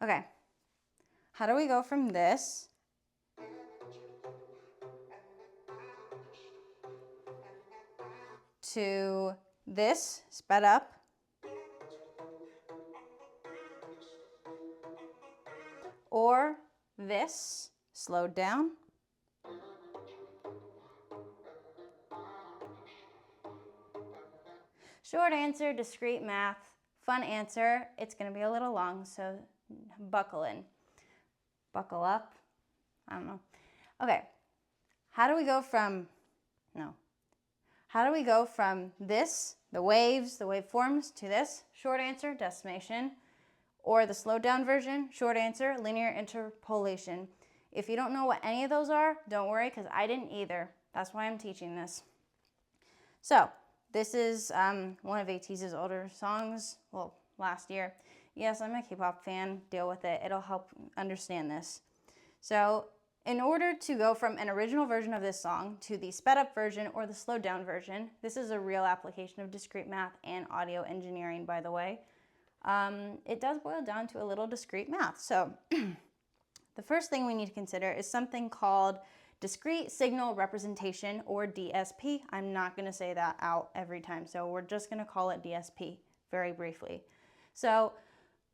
Okay, how do we go from this to this sped up, or this slowed down? Short answer, discrete math. Fun answer. It's going to be a little long, so buckle in. Buckle up. I don't know. Okay. How do we go from this, the waveforms, to this? Short answer, decimation. Or the slowed down version, short answer, linear interpolation. If you don't know what any of those are, don't worry, because I didn't either. That's why I'm teaching this. So, this is one of ATEEZ's older songs, well, last year. Yes, I'm a K-pop fan, deal with it. It'll help understand this. So, in order to go from an original version of this song to the sped up version or the slowed down version, this is a real application of discrete math and audio engineering, by the way. It does boil down to a little discrete math. So, the first thing we need to consider is something called discrete signal representation, or DSP. I'm not going to say that out every time, so we're just going to call it DSP very briefly. So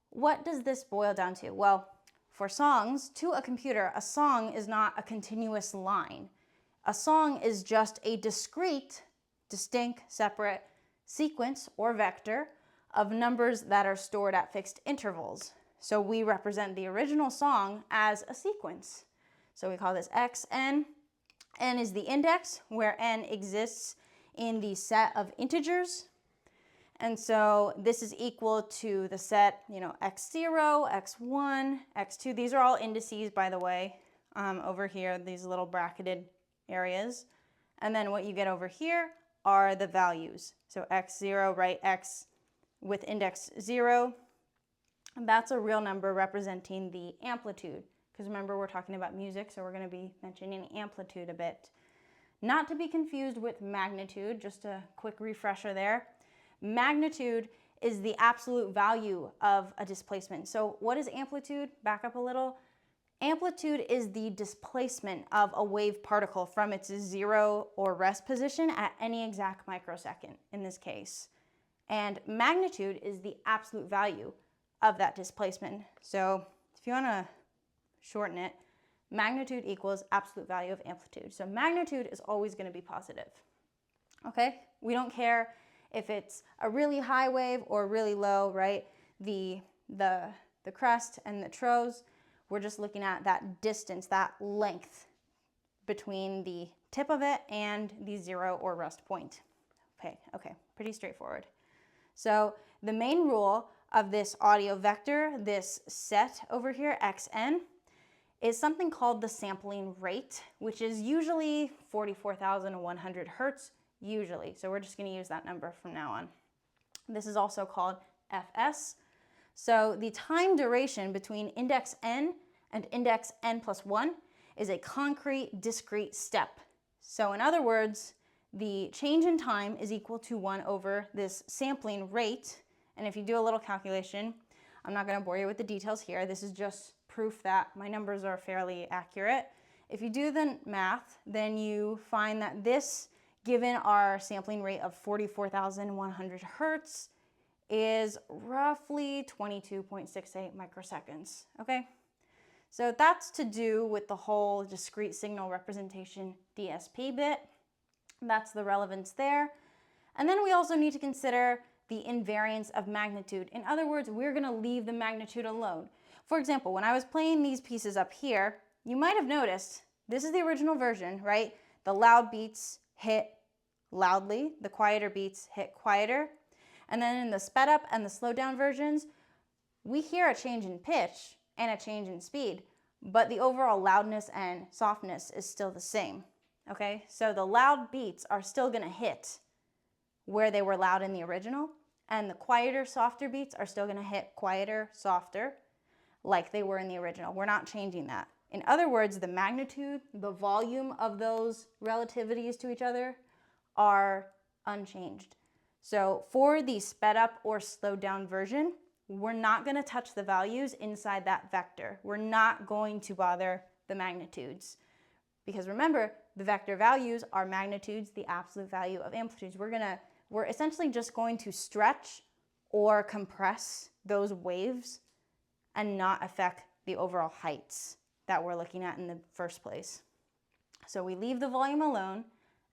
what does this boil down to? Well, for songs, to a computer, a song is not a continuous line. A song is just a discrete, distinct, separate sequence or vector of numbers that are stored at fixed intervals. So we represent the original song as a sequence. So we call this x, n. N is the index, where n exists in the set of integers. And so this is equal to the set, x0, x1, x2. These are all indices, by the way, over here, these little bracketed areas. And then what you get over here are the values. So x0, right, x with index 0. That's a real number representing the amplitude. Because remember, we're talking about music, so we're going to be mentioning amplitude a bit. Not to be confused with magnitude, just a quick refresher there. Magnitude is the absolute value of a displacement. So what is amplitude? Back up a little. Amplitude is the displacement of a wave particle from its zero or rest position at any exact microsecond in this case. And magnitude is the absolute value of that displacement. So if you want to shorten it, magnitude equals absolute value of amplitude. So magnitude is always going to be positive. Okay? We don't care if it's a really high wave or really low, right? The crest and the trows, we're just looking at that distance, that length between the tip of it and the zero or rest point. Okay, pretty straightforward. So the main rule of this audio vector, this set over here, xn, is something called the sampling rate, which is usually 44,100 hertz, usually. So we're just going to use that number from now on. This is also called fs. So the time duration between index n and index n plus 1 is a concrete discrete step. So in other words, the change in time is equal to 1 over this sampling rate. And if you do a little calculation, I'm not going to bore you with the details here. This is just proof that my numbers are fairly accurate. If you do the math, then you find that this, given our sampling rate of 44,100 hertz, is roughly 22.68 microseconds, okay? So that's to do with the whole discrete signal representation DSP bit. That's the relevance there. And then we also need to consider the invariance of magnitude. In other words, we're going to leave the magnitude alone. For example, when I was playing these pieces up here, you might have noticed, this is the original version, right? The loud beats hit loudly, the quieter beats hit quieter. And then in the sped up and the slowed down versions, we hear a change in pitch and a change in speed, but the overall loudness and softness is still the same, okay? So the loud beats are still going to hit where they were loud in the original, and the quieter, softer beats are still going to hit quieter, softer, like they were in the original. We're not changing that. In other words, the magnitude, the volume of those relativities to each other are unchanged. So for the sped up or slowed down version, we're not going to touch the values inside that vector. We're not going to bother the magnitudes. Because remember, the vector values are magnitudes, the absolute value of amplitudes. We're essentially just going to stretch or compress those waves and not affect the overall heights that we're looking at in the first place. So we leave the volume alone,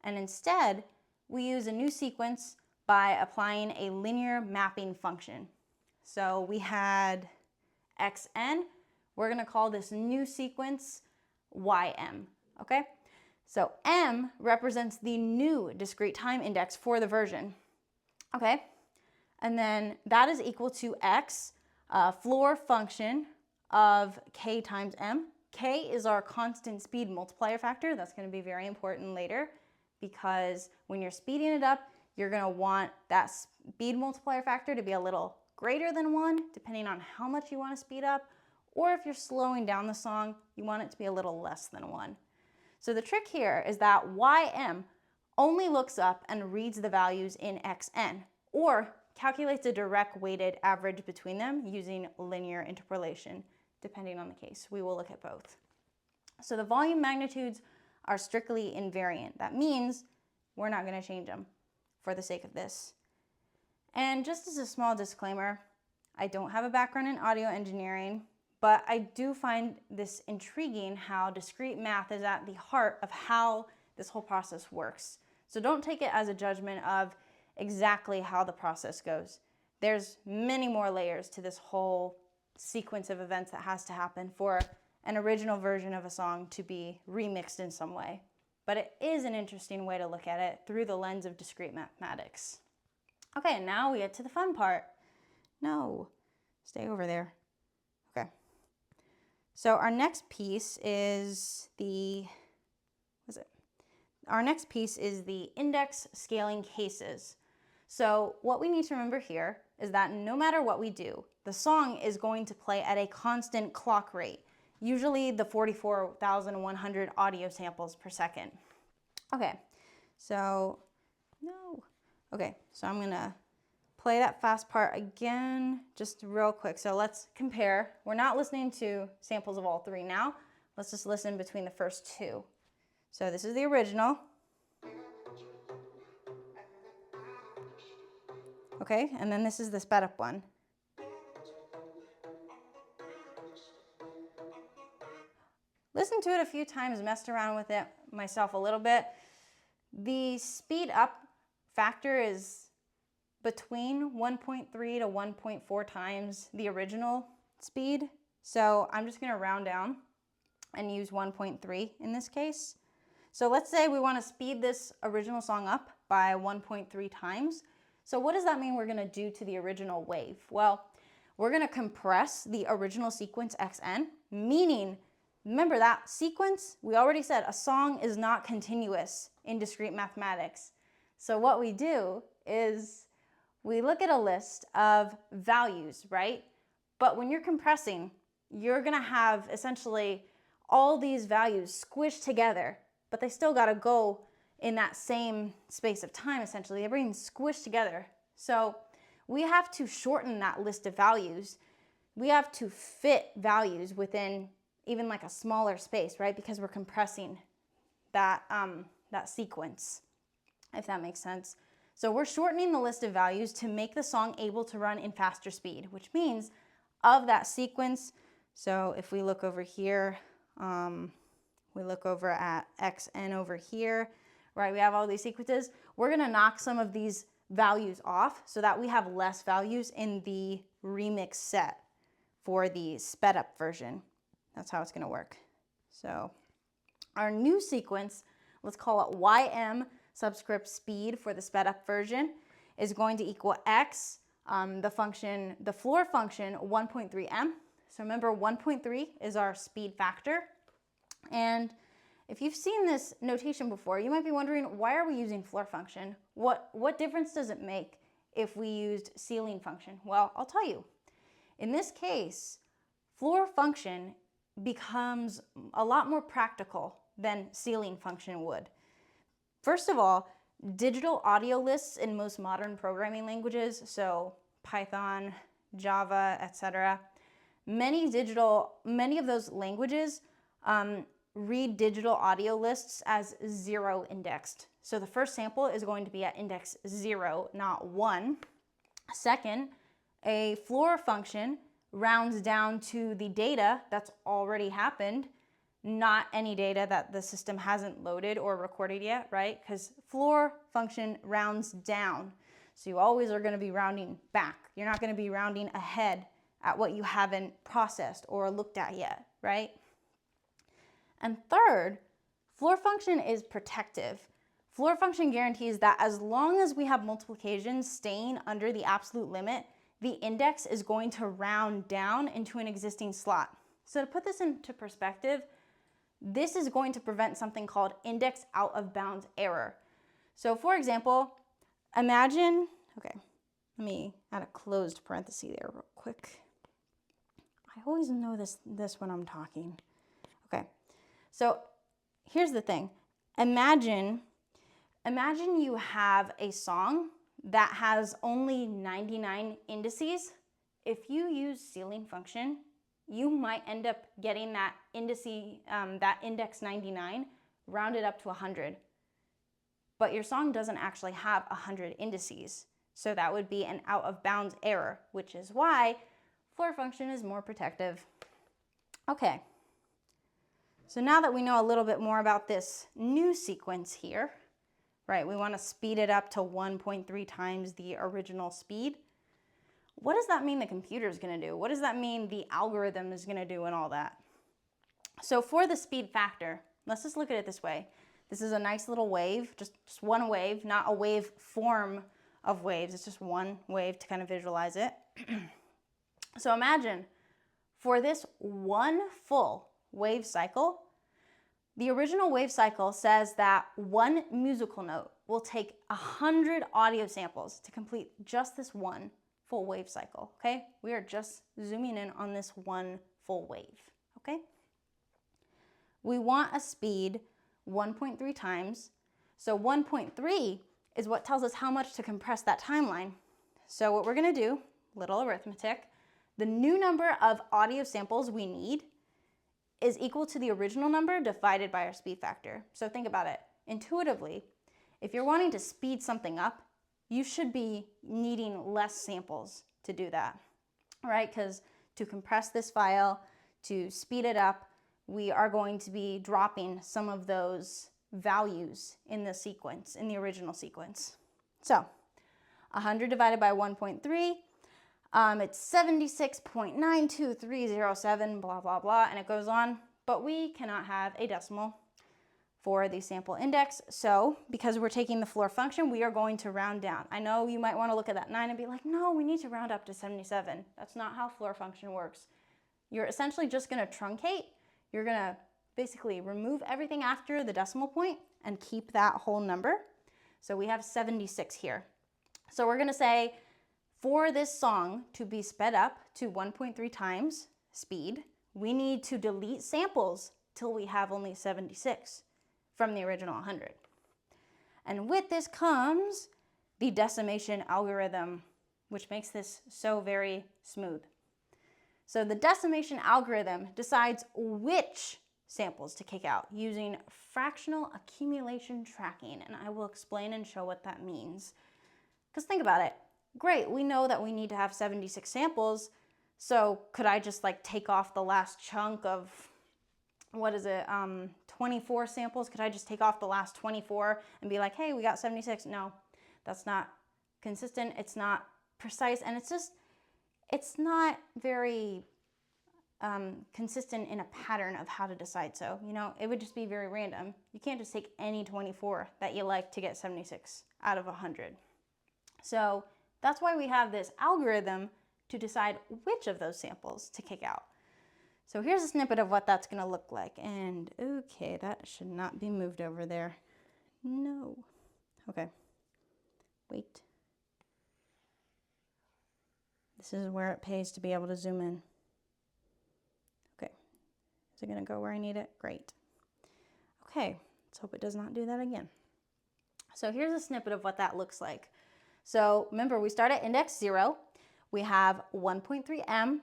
and instead we use a new sequence by applying a linear mapping function. So we had xn, we're going to call this new sequence ym, okay? So m represents the new discrete time index for the version, okay? And then that is equal to x, floor function of k times m. K is our constant speed multiplier factor. That's going to be very important later, because when you're speeding it up, you're going to want that speed multiplier factor to be a little greater than 1, depending on how much you want to speed up. Or if you're slowing down the song, you want it to be a little less than 1. So the trick here is that ym only looks up and reads the values in xn, or calculates a direct weighted average between them using linear interpolation, depending on the case. We will look at both. So the volume magnitudes are strictly invariant. That means we're not going to change them for the sake of this. And just as a small disclaimer, I don't have a background in audio engineering, but I do find this intriguing how discrete math is at the heart of how this whole process works. So don't take it as a judgment of exactly how the process goes. There's many more layers to this whole sequence of events that has to happen for an original version of a song to be remixed in some way. But it is an interesting way to look at it through the lens of discrete mathematics. Okay, and now we get to the fun part. No, stay over there. Okay. So our next piece is the index scaling cases. So what we need to remember here is that no matter what we do, the song is going to play at a constant clock rate, usually the 44,100 audio samples per second. Okay, so I'm gonna play that fast part again, just real quick. So let's compare. We're not listening to samples of all three now. Let's just listen between the first two. So this is the original. Okay, and then this is the sped up one. Listened to it a few times, messed around with it myself a little bit. The speed up factor is between 1.3 to 1.4 times the original speed. So I'm just going to round down and use 1.3 in this case. So let's say we want to speed this original song up by 1.3 times. So what does that mean we're going to do to the original wave? Well, we're going to compress the original sequence xn, meaning, remember that sequence, we already said a song is not continuous in discrete mathematics. So what we do is we look at a list of values, right? But when you're compressing, you're going to have essentially all these values squished together, but they still got to go in that same space of time, essentially. They're being squished together. So we have to shorten that list of values. We have to fit values within even like a smaller space, right? Because we're compressing that, that sequence, if that makes sense. So we're shortening the list of values to make the song able to run in faster speed, which means of that sequence. So if we look over here, we look over at xn over here, right? We have all these sequences. We're going to knock some of these values off so that we have less values in the remix set for the sped up version. That's how it's going to work. So our new sequence, let's call it ym subscript speed for the sped up version, is going to equal x, the floor function 1.3m. So remember 1.3 is our speed factor. And if you've seen this notation before, you might be wondering, why are we using floor function? What difference does it make if we used ceiling function? Well, I'll tell you. In this case, floor function becomes a lot more practical than ceiling function would. First of all, digital audio lists in most modern programming languages, so Python, Java, etc. Many of those languages read digital audio lists as 0 indexed. So the first sample is going to be at index 0, not 1. Second, a floor function rounds down to the data that's already happened, not any data that the system hasn't loaded or recorded yet, right? Because floor function rounds down. So you always are going to be rounding back. You're not going to be rounding ahead at what you haven't processed or looked at yet, right? And third, floor function is protective. Floor function guarantees that as long as we have multiplications staying under the absolute limit, the index is going to round down into an existing slot. So to put this into perspective, this is going to prevent something called index out of bounds error. So for example, imagine, okay, let me add a closed parenthesis there real quick. I always know this when I'm talking. Okay, so here's the thing. Imagine you have a song that has only 99 indices. If you use ceiling function, you might end up getting that index 99 rounded up to 100. But your song doesn't actually have 100 indices. So that would be an out of bounds error, which is why floor function is more protective. Okay. So now that we know a little bit more about this new sequence here, right, we want to speed it up to 1.3 times the original speed. What does that mean the computer is going to do? What does that mean the algorithm is going to do and all that? So for the speed factor, let's just look at it this way. This is a nice little wave, just one wave, not a wave form of waves. It's just one wave to kind of visualize it. So imagine for this one full wave cycle, the original wave cycle says that one musical note will take 100 audio samples to complete just this one full wave cycle, okay? We are just zooming in on this one full wave, okay? We want a speed 1.3 times. So 1.3 is what tells us how much to compress that timeline. So what we're gonna do, little arithmetic, the new number of audio samples we need is equal to the original number divided by our speed factor. So think about it. Intuitively, if you're wanting to speed something up, you should be needing less samples to do that, right? Because to compress this file, to speed it up, we are going to be dropping some of those values in the sequence, in the original sequence. So 100 divided by 1.3, it's 76.92307, blah, blah, blah, and it goes on. But we cannot have a decimal for the sample index. So because we're taking the floor function, we are going to round down. I know you might want to look at that 9 and be like, no, we need to round up to 77. That's not how floor function works. You're essentially just going to truncate. You're going to basically remove everything after the decimal point and keep that whole number. So we have 76 here. So we're going to say for this song to be sped up to 1.3 times speed, we need to delete samples till we have only 76 from the original 100. And with this comes the decimation algorithm, which makes this so very smooth. So the decimation algorithm decides which samples to kick out using fractional accumulation tracking, and I will explain and show what that means. Because think about it. Great, we know that we need to have 76 samples, so could I just like take off the last chunk of, 24 samples? Could I just take off the last 24 and be like, hey, we got 76? No, that's not consistent, it's not precise, and it's not very consistent in a pattern of how to decide. So, it would just be very random. You can't just take any 24 that you like to get 76 out of 100. So that's why we have this algorithm to decide which of those samples to kick out. So here's a snippet of what that's going to look like. And okay, that should not be moved over there. No. Okay. Wait. This is where it pays to be able to zoom in. Okay. Is it going to go where I need it? Great. Okay. Let's hope it does not do that again. So here's a snippet of what that looks like. So remember, we start at index 0. We have 1.3 m,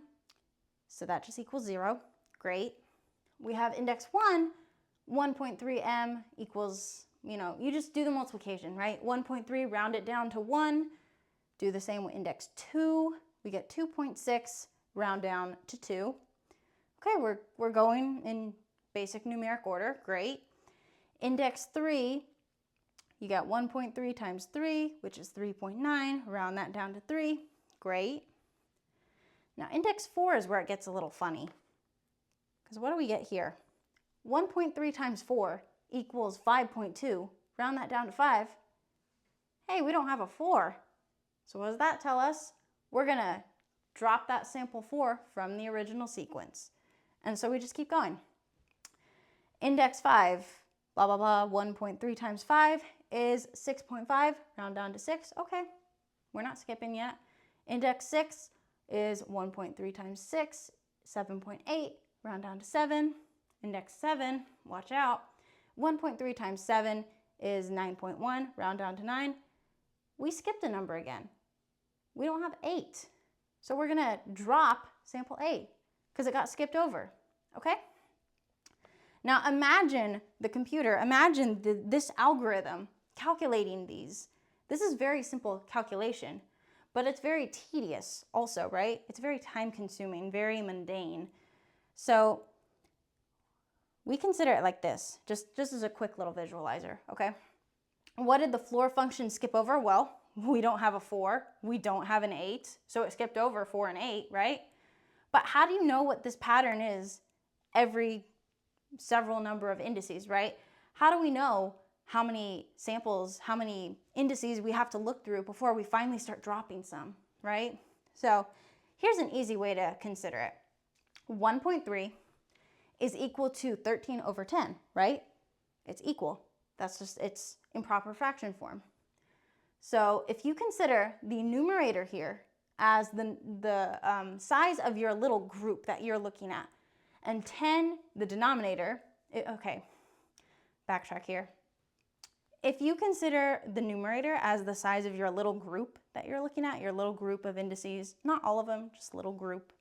so that just equals 0. Great. We have index 1, 1.3 m equals, you just do the multiplication, right? 1.3, round it down to 1. Do the same with index 2. We get 2.6, round down to 2. Okay, we're going in basic numeric order. Great. Index 3, you got 1.3 times 3, which is 3.9. Round that down to 3. Great. Now, index 4 is where it gets a little funny. Because what do we get here? 1.3 times 4 equals 5.2. Round that down to 5. Hey, we don't have a 4. So what does that tell us? We're going to drop that sample 4 from the original sequence. And so we just keep going. Index 5, blah, blah, blah, 1.3 times 5 is 6.5. Round down to 6. Okay, we're not skipping yet. Index 6 is 1.3 times 6, 7.8. Round down to 7. Index 7, watch out. 1.3 times 7 is 9.1. Round down to 9. We skipped a number again. We don't have 8. So we're going to drop sample 8 because it got skipped over. Okay? Now imagine the computer, imagine this algorithm calculating these. This is very simple calculation, but it's very tedious also, right? It's very time consuming, very mundane. So we consider it like this, just as a quick little visualizer, okay? What did the floor function skip over? Well, we don't have a 4, we don't have an 8, so it skipped over 4 and 8, right? But how do you know what this pattern is every several number of indices, right? How do we know how many samples, how many indices we have to look through before we finally start dropping some, right? So here's an easy way to consider it. 1.3 is equal to 13 over 10, right? It's equal. That's just its improper fraction form. So if you consider the numerator here as the size of your little group that you're looking at, and 10, the denominator, okay, backtrack here. If you consider the numerator as the size of your little group that you're looking at, your little group of indices, not all of them, just little group,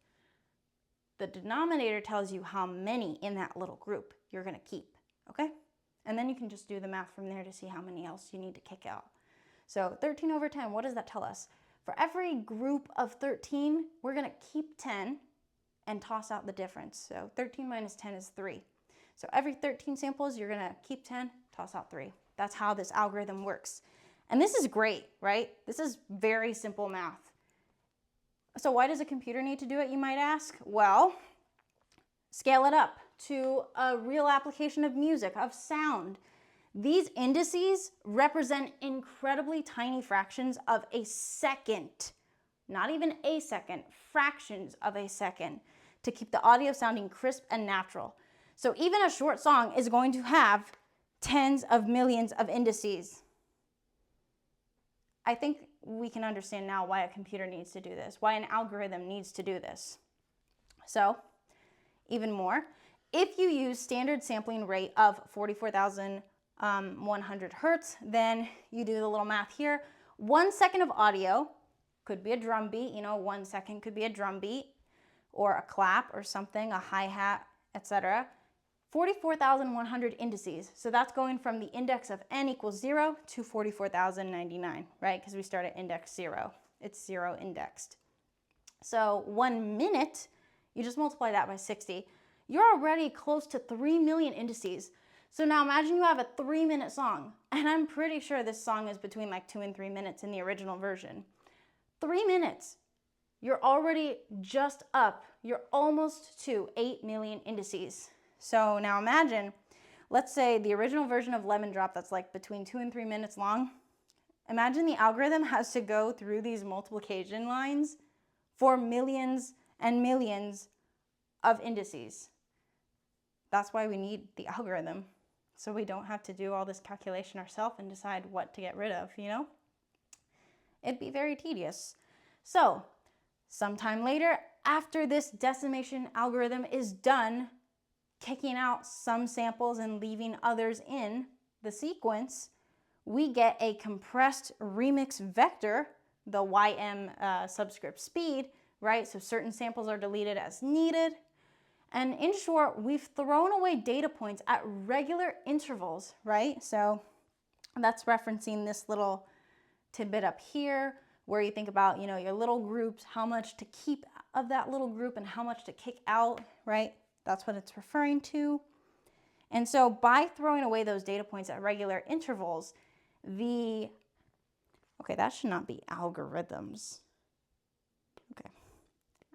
the denominator tells you how many in that little group you're going to keep, okay? And then you can just do the math from there to see how many else you need to kick out. So 13 over 10, what does that tell us? For every group of 13, we're going to keep 10 and toss out the difference. So 13 minus 10 is 3. So every 13 samples, you're going to keep 10, toss out 3. That's how this algorithm works. And this is great, right? This is very simple math. So why does a computer need to do it, you might ask? Well, scale it up to a real application of music, of sound. These indices represent incredibly tiny fractions of a second, not even a second, fractions of a second, to keep the audio sounding crisp and natural. So even a short song is going to have tens of millions of indices. I think we can understand now why a computer needs to do this, why an algorithm needs to do this. So, even more, if you use standard sampling rate of 44,100 hertz, then you do the little math here. 1 second of audio could be a drum beat, 1 second could be a drum beat, or a clap or something, a hi-hat, etc. 44,100 indices. So that's going from the index of n equals 0 to 44,099, right? Because we start at index 0. It's 0 indexed. So 1 minute, you just multiply that by 60. You're already close to 3 million indices. So now imagine you have a 3-minute song, and I'm pretty sure this song is between like 2 and 3 minutes in the original version. 3 minutes. You're already just up. You're almost to 8 million indices. So now imagine, let's say the original version of Lemon Drop that's like between 2 and 3 minutes long. Imagine the algorithm has to go through these multiplication lines for millions and millions of indices. That's why we need the algorithm, so we don't have to do all this calculation ourselves and decide what to get rid of, It'd be very tedious. So sometime later, after this decimation algorithm is done, kicking out some samples and leaving others in the sequence, we get a compressed remix vector the YM subscript speed, right? So certain samples are deleted as needed. And in short, we've thrown away data points at regular intervals, right? So that's referencing this little tidbit up here where you think about, you know, your little groups, how much to keep of that little group and how much to kick out, right? That's what it's referring to. And so by throwing away those data points at regular intervals, okay, that should not be algorithms. Okay,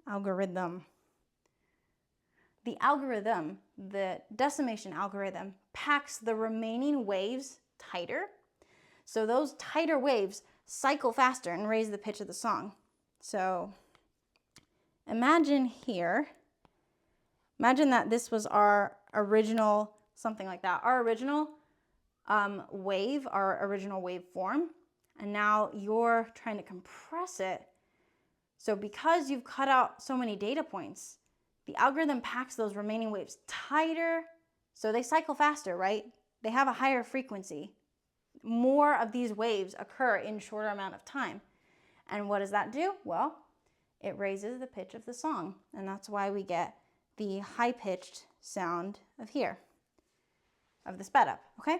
algorithm. The algorithm, the decimation algorithm, packs the remaining waves tighter. So those tighter waves cycle faster and raise the pitch of the song. So imagine here, imagine that this was our original, something like that, our original wave, our original waveform, and now you're trying to compress it. So because you've cut out so many data points, the algorithm packs those remaining waves tighter, so they cycle faster, right? They have a higher frequency. More of these waves occur in a shorter amount of time. And what does that do? Well, it raises the pitch of the song, and that's why we get the high-pitched sound of here, of the sped up, okay?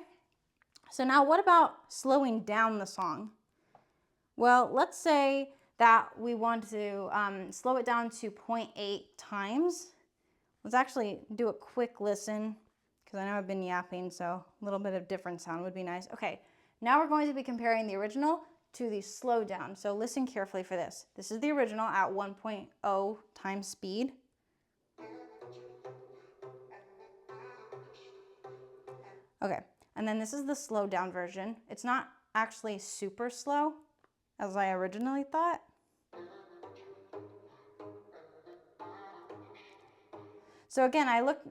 So now what about slowing down the song? Well, let's say that we want to slow it down to 0.8 times. Let's actually do a quick listen, because I know I've been yapping, so a little bit of different sound would be nice. Okay, now we're going to be comparing the original to the slowdown. So listen carefully for this. This is the original at 1.0 times speed. Okay, and then this is the slowed down version. It's not actually super slow, as I originally thought. So again,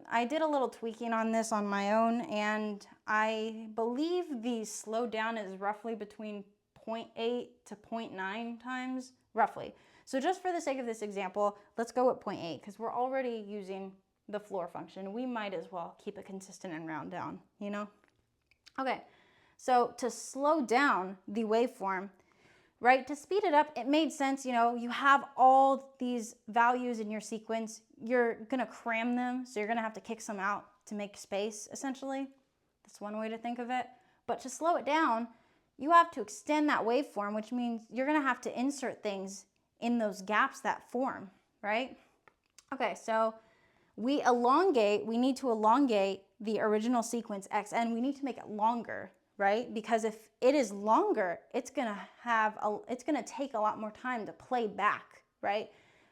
I did a little tweaking on this on my own, and I believe the slowdown is roughly between 0.8 to 0.9 times, roughly. So just for the sake of this example, let's go with 0.8, because we're already using the floor function. We might as well keep it consistent and round down, you know? Okay, so to slow down the waveform, right, to speed it up, it made sense, you know, you have all these values in your sequence, you're gonna cram them, so you're gonna have to kick some out to make space, essentially. That's one way to think of it. But to slow it down, you have to extend that waveform, which means you're gonna have to insert things in those gaps that form, right? Okay, so we need to elongate the original sequence X, and we need to make it longer, right? Because if it is longer, it's gonna take a lot more time to play back, right?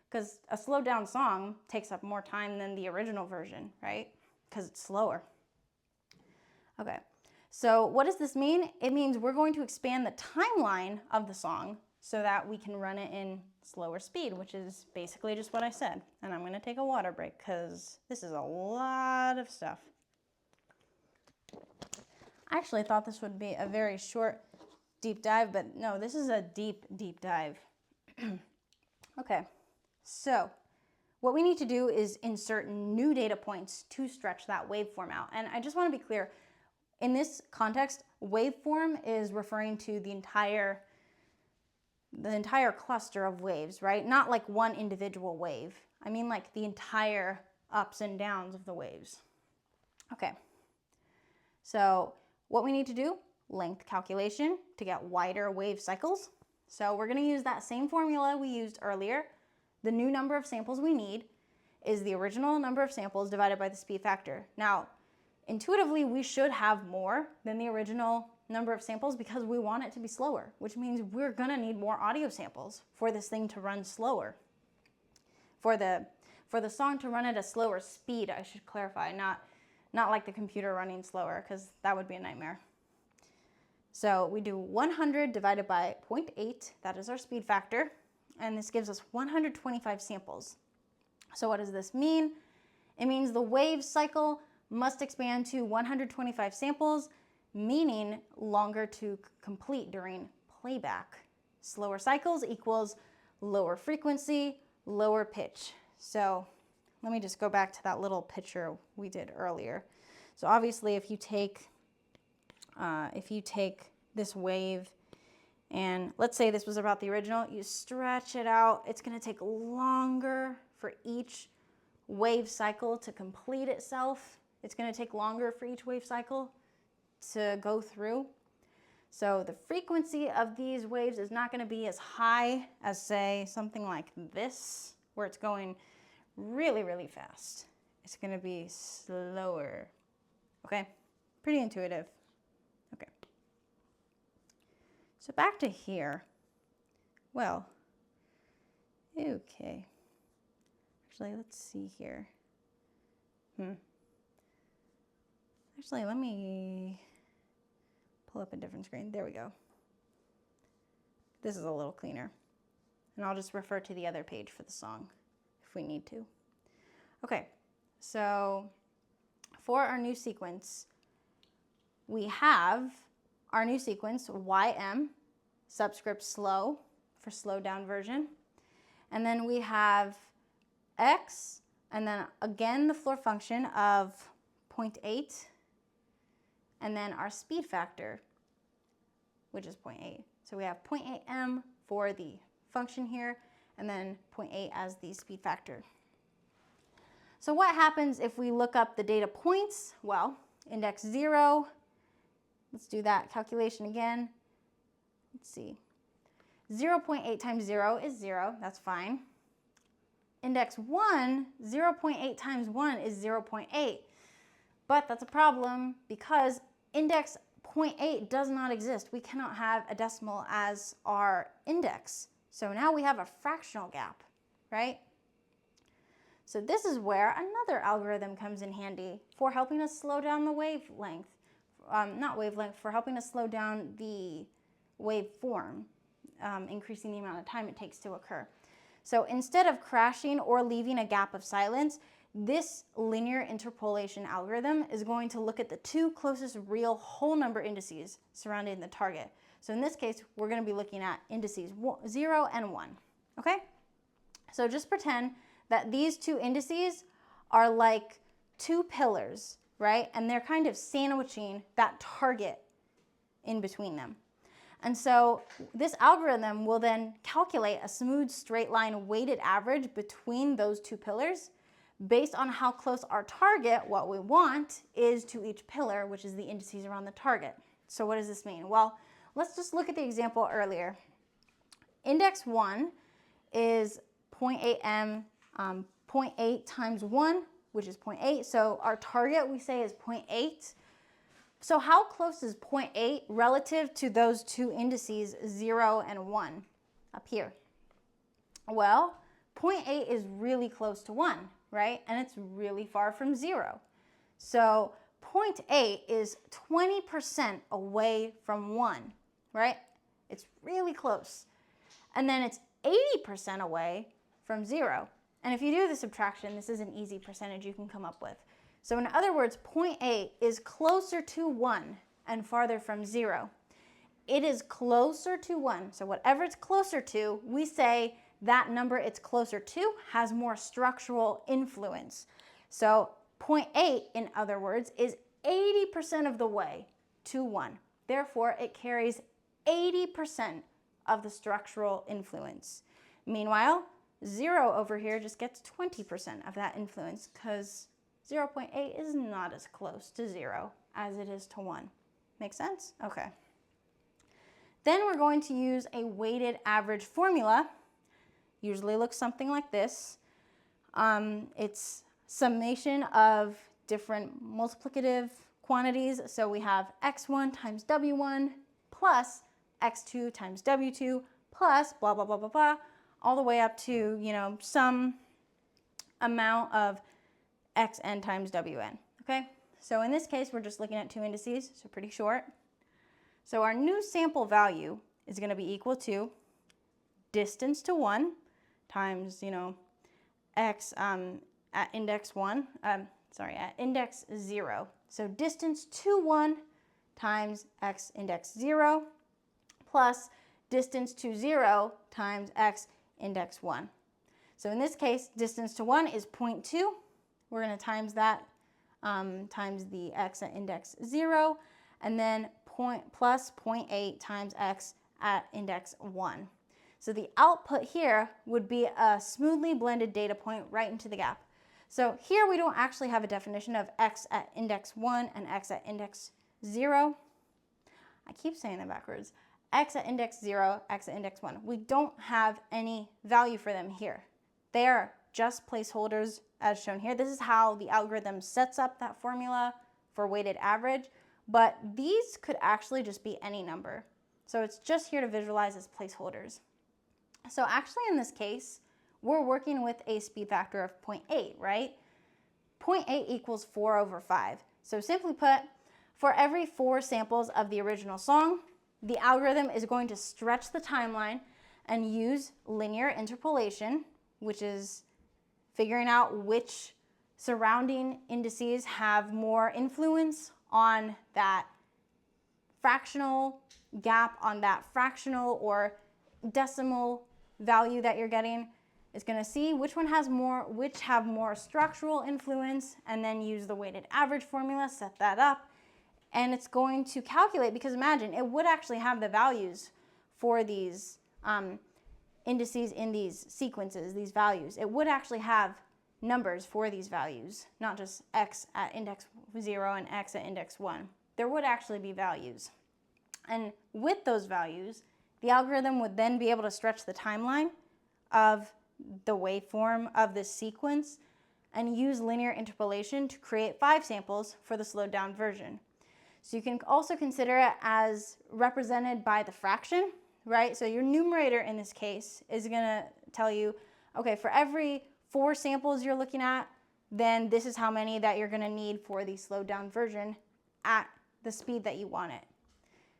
Because a slowed down song takes up more time than the original version, right? Because it's slower. Okay, so what does this mean? It means we're going to expand the timeline of the song so that we can run it in slower speed, which is basically just what I said. And I'm gonna take a water break because this is a lot of stuff. I actually thought this would be a very short deep dive, but no, this is a deep, deep dive. Okay, so what we need to do is insert new data points to stretch that waveform out. And I just want to be clear, in this context, waveform is referring to the entire cluster of waves, right? Not like one individual wave. I mean like the entire ups and downs of the waves. Okay, so what we need to do, length calculation to get wider wave cycles. So we're gonna use that same formula we used earlier. The new number of samples we need is the original number of samples divided by the speed factor. Now, intuitively, we should have more than the original number of samples because we want it to be slower, which means we're gonna need more audio samples for this thing to run slower. For the song to run at a slower speed, I should clarify, not like the computer running slower, because that would be a nightmare. So we do 100 divided by 0.8, that is our speed factor, and this gives us 125 samples. So what does this mean? It means the wave cycle must expand to 125 samples, meaning longer to complete during playback. Slower cycles equals lower frequency, lower pitch. So let me just go back to that little picture we did earlier. So obviously if you take this wave And let's say this was about the original. You stretch it out. It's going to take longer for each wave cycle to complete itself. It's going to take longer for each wave cycle to go through. So the frequency of these waves is not going to be as high as, say, something like this, where it's going really, really fast. It's going to be slower. Okay? Pretty intuitive. Okay. So back to here. Well, okay. Actually, let's see here. Actually, let me pull up a different screen. There we go. This is a little cleaner. And I'll just refer to the other page for the song if we need to. Okay, so for our new sequence, we have our new sequence, YM, subscript slow, for slowed down version. And then we have X, and then again the floor function of 0.8, and then our speed factor, which is 0.8. So we have 0.8 m for the function here, and then 0.8 as the speed factor. So what happens if we look up the data points? Well, index 0, let's do that calculation again. Let's see. 0.8 times 0 is 0, that's fine. Index 1, 0.8 times 1 is 0.8. But that's a problem because index 0.8 does not exist. We cannot have a decimal as our index. So now we have a fractional gap, right? So this is where another algorithm comes in handy for helping us slow down the wavelength. For helping us slow down the waveform, increasing the amount of time it takes to occur. So instead of crashing or leaving a gap of silence, this linear interpolation algorithm is going to look at the two closest real whole number indices surrounding the target. So in this case, we're going to be looking at indices 0 and 1. Okay? So just pretend that these two indices are like two pillars, right? And they're kind of sandwiching that target in between them. And so this algorithm will then calculate a smooth straight line weighted average between those two pillars based on how close our target, what we want, is to each pillar, which is the indices around the target. So what does this mean? Well, let's just look at the example earlier. Index 1 is 0.8 m, 0.8 times 1, which is 0.8. So our target, we say, is 0.8. So how close is 0.8 relative to those two indices, 0 and 1, up here? Well, 0.8 is really close to 1, right? And it's really far from 0. So 0.8 is 20% away from 1, right? It's really close. And then it's 80% away from 0. And if you do the subtraction, this is an easy percentage you can come up with. So in other words, 0.8 is closer to 1 and farther from 0. It is closer to 1. So whatever it's closer to, we say that number it's closer to has more structural influence. So 0.8, in other words, is 80% of the way to 1. Therefore, it carries 80% of the structural influence. Meanwhile, 0 over here just gets 20% of that influence because 0.8 is not as close to 0 as it is to 1. Make sense? Okay. Then we're going to use a weighted average formula. Usually looks something like this. It's summation of different multiplicative quantities. So we have x1 times w1 plus x2 times w2 plus blah, blah, blah, blah, blah, all the way up to, some amount of xn times wn, okay? So in this case, we're just looking at two indices, so pretty short. So our new sample value is going to be equal to distance to 1 times, x at index 1, at index 0. So distance to 1 times x index 0 plus distance to 0 times x index 1. So in this case, distance to 1 is 0.2. We're going to times that times the x at index 0, and then plus 0.8 times x at index 1. So the output here would be a smoothly blended data point right into the gap. So here we don't actually have a definition of x at index 1 and x at index 0. I keep saying that backwards. X at index 0, x at index 1. We don't have any value for them here. They are just placeholders as shown here. This is how the algorithm sets up that formula for weighted average, but these could actually just be any number. So it's just here to visualize as placeholders. So actually in this case, we're working with a speed factor of 0.8, right? 0.8 equals 4 over 5. So simply put, for every 4 samples of the original song, the algorithm is going to stretch the timeline and use linear interpolation, which is figuring out which surrounding indices have more influence on that fractional gap, on that fractional or decimal value that you're getting. It's going to see which one has more, which have more structural influence, and then use the weighted average formula, set that up, and it's going to calculate, because imagine, it would actually have the values for these indices in these sequences, these values. It would actually have numbers for these values, not just x at index 0 and x at index 1. There would actually be values. And with those values, the algorithm would then be able to stretch the timeline of the waveform of this sequence and use linear interpolation to create 5 samples for the slowed down version. So you can also consider it as represented by the fraction, right? So your numerator in this case is going to tell you, okay, for every 4 samples you're looking at, then this is how many that you're going to need for the slowed down version at the speed that you want it.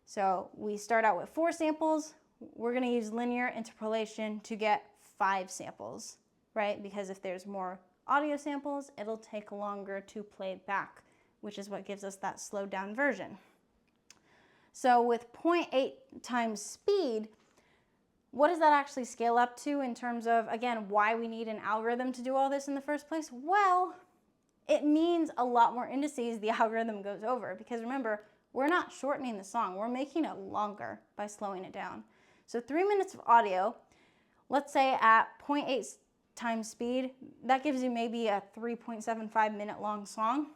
So we start out with 4 samples. We're going to use linear interpolation to get 5 samples, right? Because if there's more audio samples, it'll take longer to play back, which is what gives us that slowed down version. So with 0.8 times speed, what does that actually scale up to in terms of, again, why we need an algorithm to do all this in the first place? Well, it means a lot more indices the algorithm goes over, because remember, we're not shortening the song, we're making it longer by slowing it down. So 3 minutes of audio, let's say at 0.8 times speed, that gives you maybe a 3.75 minute long song.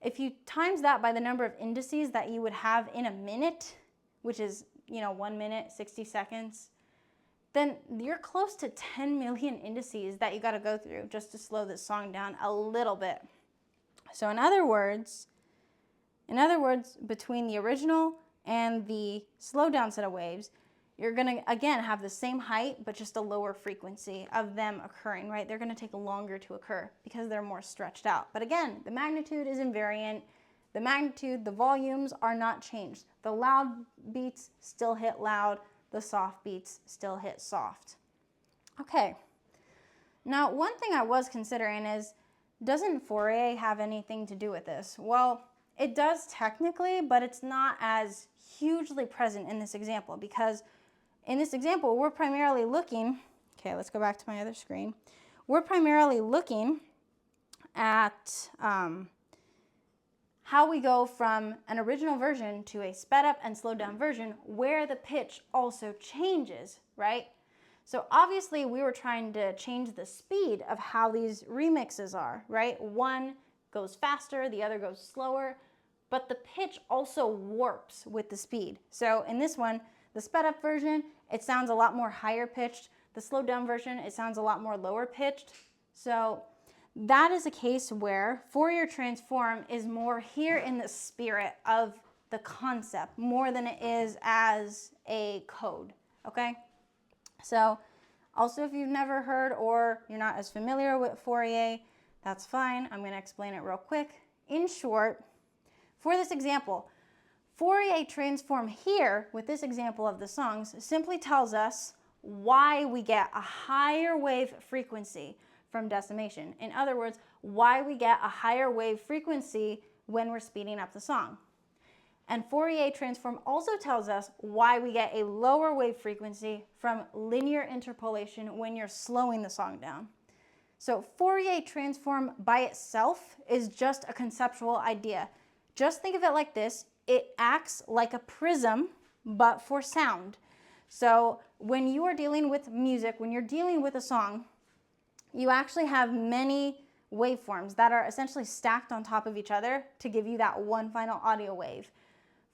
If you times that by the number of indices that you would have in a minute, which is, 1 minute, 60 seconds, then you're close to 10 million indices that you got to go through just to slow this song down a little bit. So in other words, between the original and the slowed down set of waves, you're going to, again, have the same height, but just a lower frequency of them occurring, right? They're going to take longer to occur because they're more stretched out. But again, the magnitude is invariant. The magnitude, the volumes are not changed. The loud beats still hit loud. The soft beats still hit soft. Okay. Now, one thing I was considering is, doesn't Fourier have anything to do with this? Well, it does technically, but it's not as hugely present in this example, because in this example, we're primarily looking, okay, let's go back to my other screen. We're primarily looking at how we go from an original version to a sped up and slowed down version where the pitch also changes, right? So obviously we were trying to change the speed of how these remixes are, right? One goes faster, the other goes slower, but the pitch also warps with the speed. So in this one, the sped up version, it sounds a lot more higher pitched. The slowed down version, it sounds a lot more lower pitched. So that is a case where Fourier Transform is more here in the spirit of the concept more than it is as a code, okay? So also, if you've never heard or you're not as familiar with Fourier, that's fine. I'm going to explain it real quick. In short, for this example, Fourier Transform here, with this example of the songs, simply tells us why we get a higher wave frequency from decimation. In other words, why we get a higher wave frequency when we're speeding up the song. And Fourier Transform also tells us why we get a lower wave frequency from linear interpolation when you're slowing the song down. So Fourier Transform by itself is just a conceptual idea. Just think of it like this. It acts like a prism, but for sound. So when you are dealing with music, when you're dealing with a song, you actually have many waveforms that are essentially stacked on top of each other to give you that one final audio wave.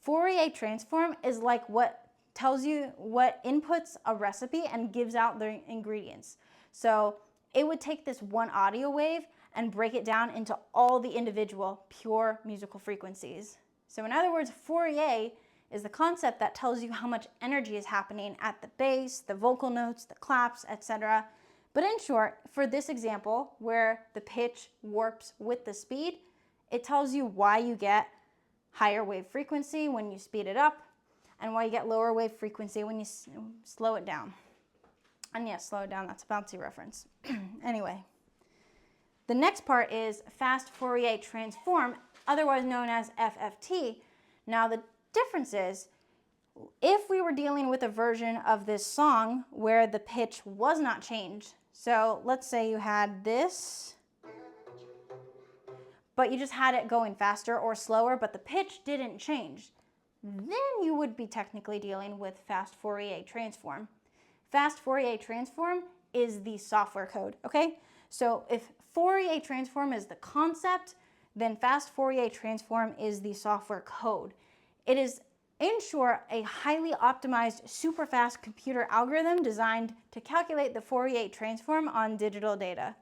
Fourier transform is like what tells you what inputs a recipe and gives out the ingredients. So it would take this one audio wave and break it down into all the individual pure musical frequencies. So in other words, Fourier is the concept that tells you how much energy is happening at the bass, the vocal notes, the claps, etc. But in short, for this example, where the pitch warps with the speed, it tells you why you get higher wave frequency when you speed it up, and why you get lower wave frequency when you slow it down. And yes, slow it down, that's a bouncy reference. Anyway, the next part is fast Fourier transform, otherwise known as FFT. Now the difference is, if we were dealing with a version of this song where the pitch was not changed, so let's say you had this, but you just had it going faster or slower, but the pitch didn't change, then you would be technically dealing with fast Fourier transform. Fast Fourier transform is the software code, okay? So if Fourier transform is the concept, then fast Fourier transform is the software code. It is, in short, a highly optimized, super fast computer algorithm designed to calculate the Fourier transform on digital data.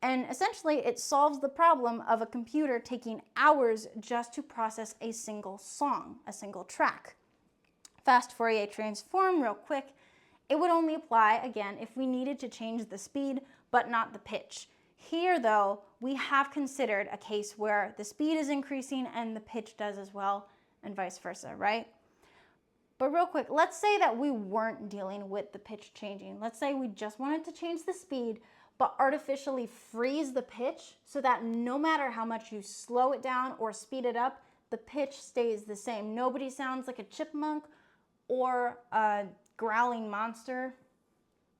And essentially, it solves the problem of a computer taking hours just to process a single song, a single track. Fast Fourier transform, real quick, it would only apply, again, if we needed to change the speed, but not the pitch. Here, though, we have considered a case where the speed is increasing and the pitch does as well, and vice versa, right? But real quick, let's say that we weren't dealing with the pitch changing. Let's say we just wanted to change the speed, but artificially freeze the pitch so that no matter how much you slow it down or speed it up, the pitch stays the same. Nobody sounds like a chipmunk or a growling monster.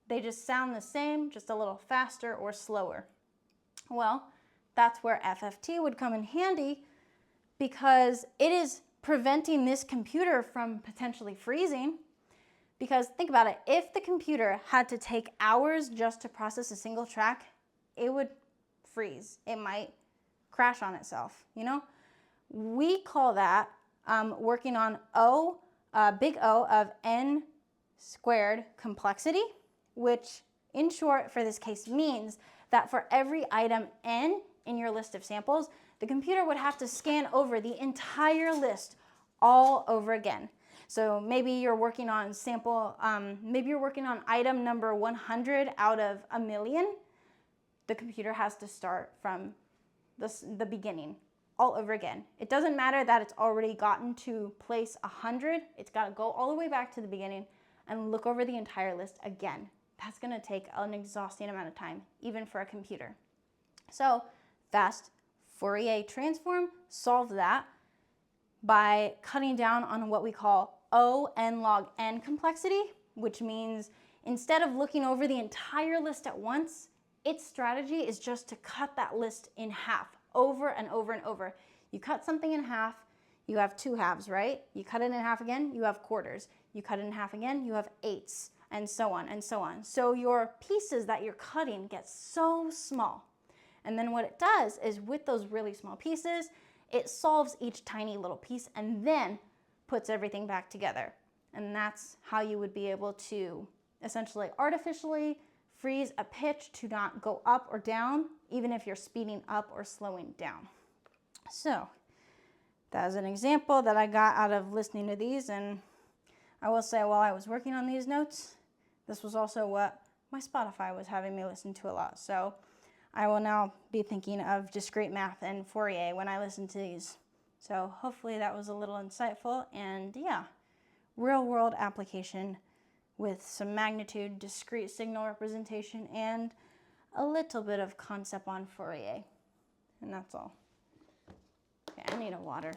They just sound the same, just a little faster or slower. Well, that's where FFT would come in handy, because it is preventing this computer from potentially freezing. Because think about it, if the computer had to take hours just to process a single track, it would freeze. It might crash on itself, you know? We call that working on big O of n squared complexity, which in short for this case means that for every item n in your list of samples, the computer would have to scan over the entire list all over again. So maybe you're working on maybe you're working on item number 100 out of 1,000,000. The computer has to start from the beginning all over again. It doesn't matter that it's already gotten to place 100. It's got to go all the way back to the beginning and look over the entire list again. That's going to take an exhausting amount of time, even for a computer. So fast Fourier transform solved that by cutting down on what we call O n log n complexity, which means instead of looking over the entire list at once, its strategy is just to cut that list in half over and over and over. You cut something in half, you have 2 halves, right? You cut it in half again, you have quarters. You cut it in half again, you have 8ths, and so on and so on. So your pieces that you're cutting get so small. And then what it does is with those really small pieces, it solves each tiny little piece and then puts everything back together. And that's how you would be able to essentially artificially freeze a pitch to not go up or down, even if you're speeding up or slowing down. So that was an example that I got out of listening to these, and I will say while I was working on these notes, this was also what my Spotify was having me listen to a lot. So I will now be thinking of discrete math and Fourier when I listen to these. So hopefully that was a little insightful, and yeah, real world application with some magnitude, discrete signal representation, and a little bit of concept on Fourier. And that's all. Okay, I need a water.